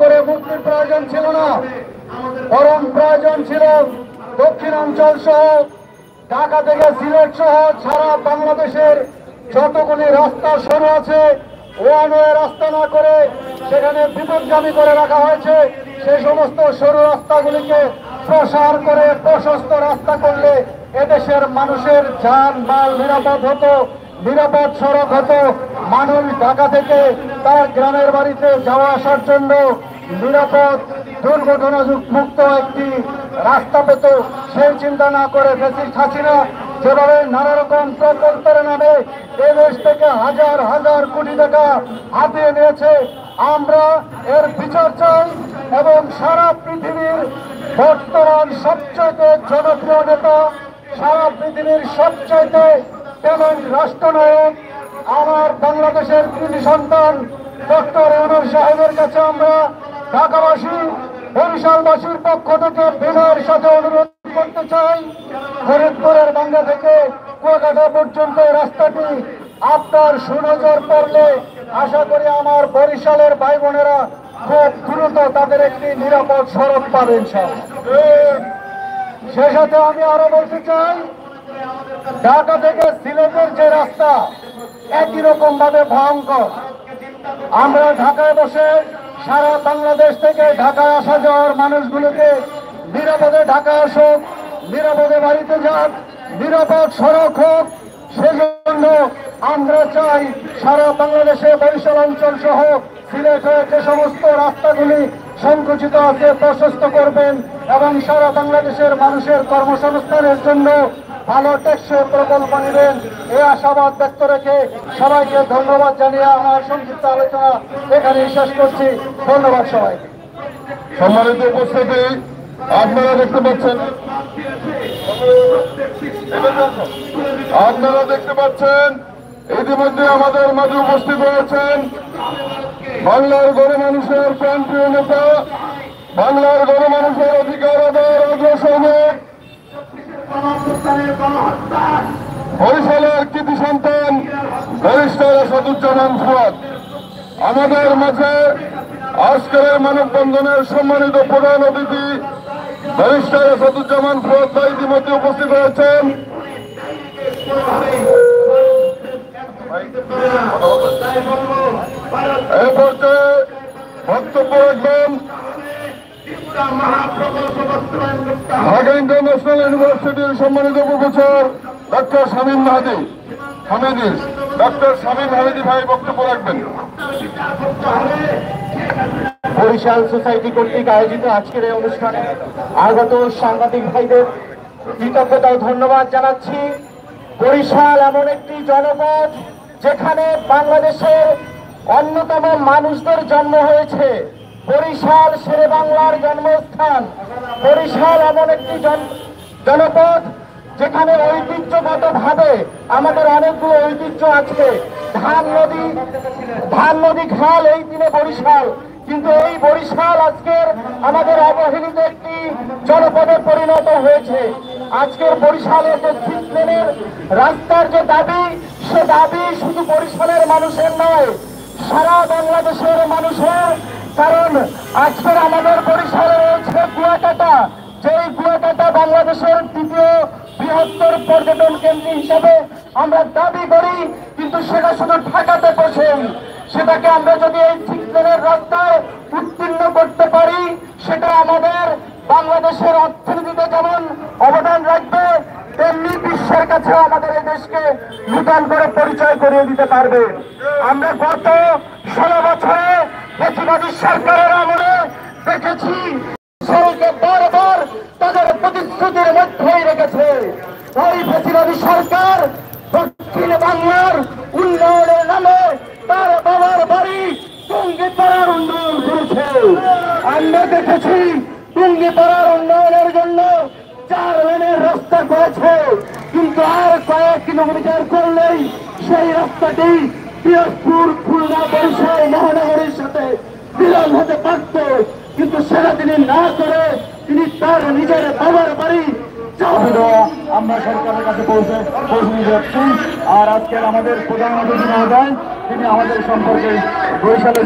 করে মুক্তির প্রয়োজন ছিল না, বরং প্রয়োজন ছিল দক্ষিণাঞ্চল সহ ঢাকা থেকে সিলেট সহ সারা বাংলাদেশের যতগুলি রাস্তা সরু আছে ওয়ান ওয়ে রাস্তা না করে সেখানে বিপদগামী করে রাখা হয়েছে। সেই সমস্ত সরু রাস্তাগুলিকে প্রসার করে প্রশস্ত রাস্তা করলে এদেশের মানুষের যান মাল নিরাপদ হতো, নিরাপদ সড়ক হতো, মানুষ ঢাকা থেকে তার গ্রামের বাড়িতে যাওয়া আসার জন্য নিরাপদ দুর্ঘটনা মুক্ত একটি রাস্তা পেত। সেই চিন্তা না করে ফ্যাসিস্ট হাসিনা যেভাবে নানা রকম প্রকল্পের নামে এদেশ থেকে হাজার হাজার কোটি টাকা হাতিয়ে নিয়েছে, আমরা এর বিচার চাই এবং সারা পৃথিবীর বর্তমান সবচেয়ে জনপ্রিয় নেতা, সারা পৃথিবীর সবচেয়ে ট্যালেন্ট রাষ্ট্রনায়ক আমার বাংলাদেশের কৃতি সন্তান ডক্টর ইউনূস সাহেবের কাছে আমরা ঢাকাবাসী বরিশালবাসীর পক্ষ থেকে বিনয়ের সাথে অনুরোধ করতে চাই, ফরিদপুরের বাংলা থেকে কুয়াকাটা পর্যন্ত রাস্তাটি আপনার সুনজর পড়লে আশা করি আমার বরিশালের ভাই বোনেরা খুব দ্রুত তাদের একটি নিরাপদ সড়ক পাবেন। সে সাথে আমি আরো বলতে চাই, ঢাকা থেকে সিলেটের যে রাস্তা একই রকম ভাবে ভয়ঙ্কর। আমরা ঢাকায় বসে সারা বাংলাদেশ থেকে ঢাকায় আসা যাওয়ার মানুষগুলোকে নিরাপদে ঢাকা আসুক, নিরাপদে বাড়িতে যাক, নিরাপদ সড়ক হোক, সেজন্য আমরা চাই সারা বাংলাদেশে বরিশাল অঞ্চল সহ সিলেট হয়ে যে সমস্ত রাস্তাগুলি সংকুচিত আছে প্রশস্ত করবেন এবং সারা বাংলাদেশের মানুষের কর্মসংস্থানের জন্য ভালো টেকসই প্রকল্প নেবেন, এই আশাবাদ ব্যক্ত রেখে সবাইকে ধন্যবাদ জানিয়ে আমার সংক্ষিপ্ত আলোচনা এখানেই শেষ করছি। ধন্যবাদ সবাইকে। সম্মানিত উপস্থিতি, আপনারা দেখতে পাচ্ছেন ইতিমধ্যে আমাদের মাঝে উপস্থিত হয়েছেন বাংলার গণমানুষের প্রাণপ্রিয় নেতা, বাংলার গণমানুষের অধিকার আদায়ের অগ্রসর বরিশালের কৃতি সন্তান ব্যারিস্টার আসাদুজ্জামান ফুয়াদ। আমাদের মাঝে আজকের মানববন্ধনের সম্মানিত প্রধান অতিথি ব্যারিস্টার আসাদুজ্জামান ফুয়াদ ভাই ইতিমধ্যে উপস্থিত হয়েছেন। এই পর্যায়ে বক্তব্য রাখবেন ঢাকা ইন্টারন্যাশনাল ইউনিভার্সিটির সম্মানিত professor doctor Shamim Hamidi. Doctor Shamim Hamidi ভাই বক্তব্য রাখবেন। বরিশাল সোসাইটি কর্তৃক আয়োজিত আজকের এই অনুষ্ঠানে আগত সাংবাদিক ভাইদের কৃতজ্ঞতা ও ধন্যবাদ জানাচ্ছি। বরিশাল এমন একটি জনপদ যেখানে বাংলাদেশের অন্যতম মানুষদের জন্ম হয়েছে। বরিশাল শেরে বাংলার জন্মস্থান। বরিশাল এমন একটি জনপদ যেখানে ঐতিহ্যগত ভাবে আমাদের অনেকগুলো ঐতিহ্য আছে। ধান নদী খাল এই দিনে বরিশাল, কিন্তু এই বরিশাল আজকের আমাদের অবহেলিত একটি জনপদে পরিণত হয়েছে। আজকের বরিশালের যে 6 লেনের রাস্তার যে দাবি, সে দাবি শুধু বরিশালের মানুষের নয়, সারা বাংলাদেশের মানুষের। কারণ আজকের আমাদের বরিশালে রয়েছে কুয়াকাটা, যেই কুয়াকাটা বাংলাদেশের দ্বিতীয় বৃহত্তর পর্যটন কেন্দ্র হিসেবে আমরা দাবি করি, কিন্তু সেটা শুধু ঢাকাতে বসেই। সেটাকে আমরা যদি এই 6 লেনের রাস্তায় উত্তীর্ণ করতে পারি, সেটা আমাদের বাংলাদেশের অর্থনীতিতে যেমন অবদান রাখবে, তেমনি বিশ্বের কাছে আমাদের এই দেশকে নূতন করে পরিচয় করিয়ে দিতে পারবে। আমরা গত 16 বছরে ফ্যাসিবাদী সরকারের আমলে দেখেছি সরকার বারবার তাদের প্রতিশ্রুতির মধ্যেই রেখেছে। ওই ফ্যাসিবাদী সরকার দক্ষিণ বাংলার উন্নয়নের নামে তার বাবার বাড়ি টুঙ্গিপাড়ার উন্নয়ন করেছে। আমরা দেখেছি টুঙ্গিপাড়ার উন্নয়নের জন্য 4 লেনের রাস্তা করেছে, কিন্তু আর কয়েক কিলোমিটার করলেই সেই রাস্তাটি পিরোজপুর, খুলনা, বরিশাল মহানগরীর সাথে মিলন হতে পারত। কিন্তু সেটা তিনি না করে তিনি তার নিজের বাবার বাড়ি আমরা সরকারের কাছে পৌঁছে যাচ্ছি। আর আজকের আমাদের প্রধান অতিথি মহোদয় তিনি আমাদের সম্পর্কে বরিশালে